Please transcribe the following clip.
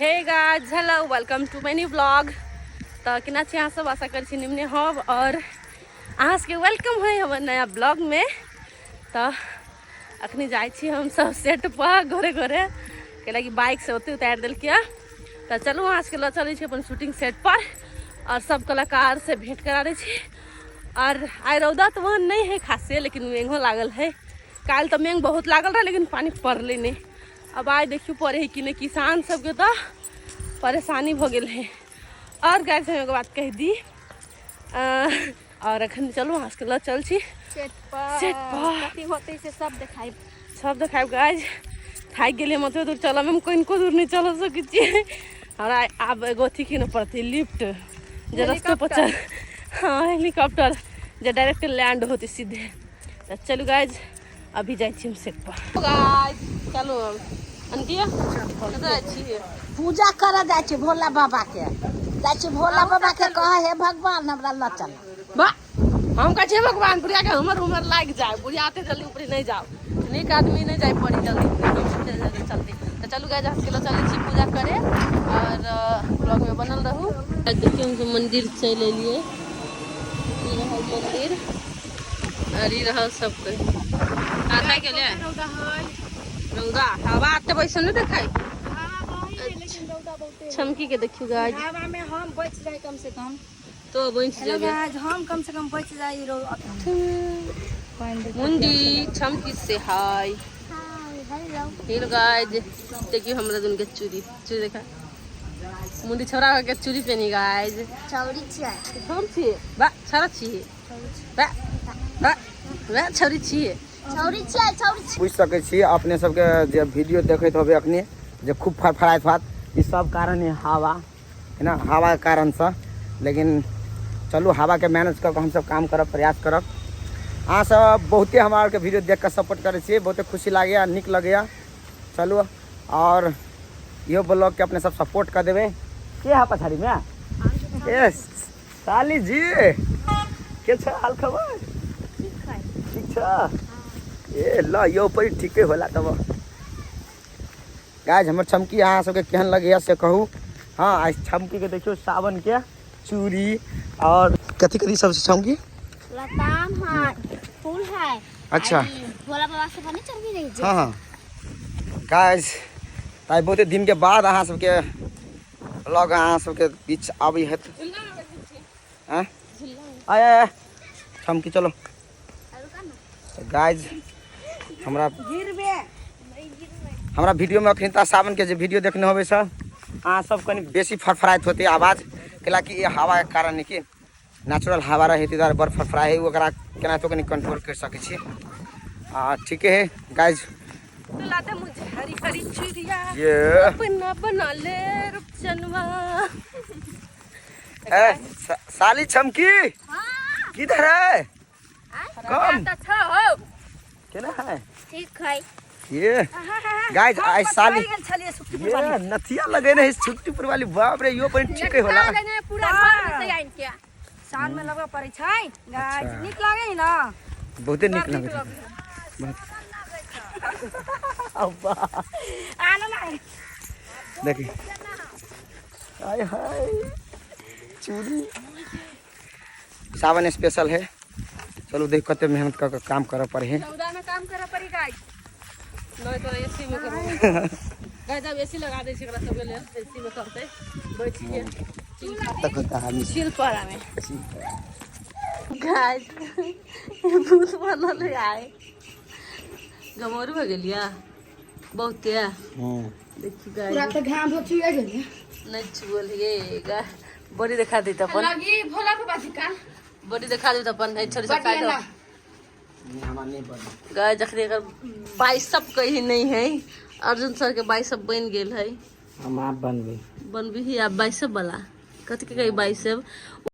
Hey guys hello welcome to my new blog. तो केना छी अहाँ सब, आशा करै छी निम्ने होब और अहाँ सबके वेलकम है हमर नया ब्लॉग में। तो अखनी जाइ छी हम सब सेट पर घरे घरे कैला कि बाइक से ओते उतार देलकै। तो चलू अहाँ सबके लऽ चलै छी अपन शूटिंग सेट पर और सब कलाकार से भेंट करा दै छी। और आइ रौदा तो वहाँ नहीं है खासे, लेकिन मेघो लागल है। काल तो मेघ बहुत लागल रहा लेकिन पानी पड़ले नहीं। अब आज देखियो पड़े है कि नहीं, किसान सबके तो परेशानी हो गई है। और गाय से एगो बात कह दी और अखन चलू अहाँ सबके लऽ चल छी सेट पर कथी होते से सब देखाब गाइज। थाकि गेलिए मतलब दूर चल में कनिको दूर नहीं चल सकै छियै। और आब एगो अथी की न पड़ती लिफ्ट जे रास्ते पर चल, हाँ हेलीकॉप्टर जो डायरेक्ट लैंड होती सीधे। तो चलू गाइज अभी जाइ छी हम सेट पर। गाइज चलू अंतिया कतऽ छी? पूजा कर जाए छी भोला बाबा के, जाए छी भोला बाबा के कह हे भगवान हमरा ल चल। बा हम कह छी भगवान बुढ़िया के हमर उमर लाग जाए, बुढ़िया आते जल्दी ऊपर नहीं जाओ, नीक आदमी नहीं जाए पड़ी जल्दी चलती। तो चलू गाइज हम चल छी पूजा करे और ब्लॉग में बनल रहू। देखिए हम सब मंदिर चल एलिए, ई रहल मंदिर और ई रहल सब कोई के लिए रौदा हवा आते वैसे नहीं देखाई। छमकी के देखियो गाइज, हवा में हम बच जाए कम से कम, तो बच जाए गाइज हम कम से कम बच जाए। मुंडी छमकी से हाय हेलो गाइज। देखियो हमरा दुन के चूड़ी देखा, मुंडी छोरा के चूड़ी पहनी गाइज। चौड़ी छियै हम छी बा छोरा छी बा बा बा छोरी छी चौड़ी छियै पूछ सके छी अपने सबके जे वीडियो देखैत होबे अखनी जे खूब फड़फड़ाइत हाथ, ई सब कारण है हवा है ना, हवा के कारण से। लेकिन चलू हवा के मैनेज करके हम सब काम करब, प्रयास करब। अहाँ सब बहुते हमारा के वीडियो देख कर सपोर्ट करे छी, बहुते खुशी लगे निक लगे। चलू और यो ब्लॉग के अपने सब सपोर्ट कर देवे। के है पछाड़ी में ए साली जी के छ हाल खबर? ठीक छ ए ल यो पर ठीके होला। तब गाइज हमर छमकी अहाँ सबके केहन लगे से कहू। हाँ आज छमकी के देखियो सावन के चूड़ी और कथी कथी सब छमकी लताम है, फूल है। अच्छा भोला बाबा से पानी चढ़ भी रही। हाँ हाँ गाइज ताई बहुते दिन के बाद अहाँ सबके ब्लॉग अहाँ सबके बीच आबी है। आए छमकी चलो गाइज हमरा वीडियो में अखन सावन के जो वीडियो देखने होबे सर अहाँ सब कनी बेसी फड़फड़ाइत होते आवाज, कैला कि ये हवा के कारण है कि नेचुरल हवा रहे तार बड़ फड़फड़ाए है, ओकरा केना तो कनी कंट्रोल कर सके छी। ठीक है गाइज लाते मुझे हरी हरी चिड़िया ये अपना बना ले रुपचनवा। साली छमकी किधर है? कम केना है? ठीक है ये गाइज आज साली ये नथिया लगे रहे छुट्टी वाली, बाप रे यो पर ठीक है होला। पूरा घर में तैयार किया शान में लगा पड़े छै गाइज, निक लागे है ना, बहुते निक लगे है। अब्बा आना ना देखी हाय हाय चूड़ी सावन स्पेशल है। चलो देख कते मेहनत कर काम करे पड़े है। सौदा में काम करे पड़ी गाइज, नहीं तो एसी में करो गाइज। अब एसी लगा दे छी एकरा सब ले, एसी में करते बैठ के तक कहानी चिल पर में गाइज भूत बनल है। आए गमोर हो गेलिया बहुते देखी गाइज पूरा तो घाम हो चुके गेल नहीं छुअल ये गा बॉडी दिखा दी अपन लगी भोला के पास का बॉडी दिखा दी अपन है छोरी सब साइड नहीं बन गाय जखनी अगर बाइसअप कहीं नहीं है, अर्जुन सर के बाइसअप बन गेल है। हम आप बनबे बनबी ही आप बाइसअप वाला कथी के कही बाइसअप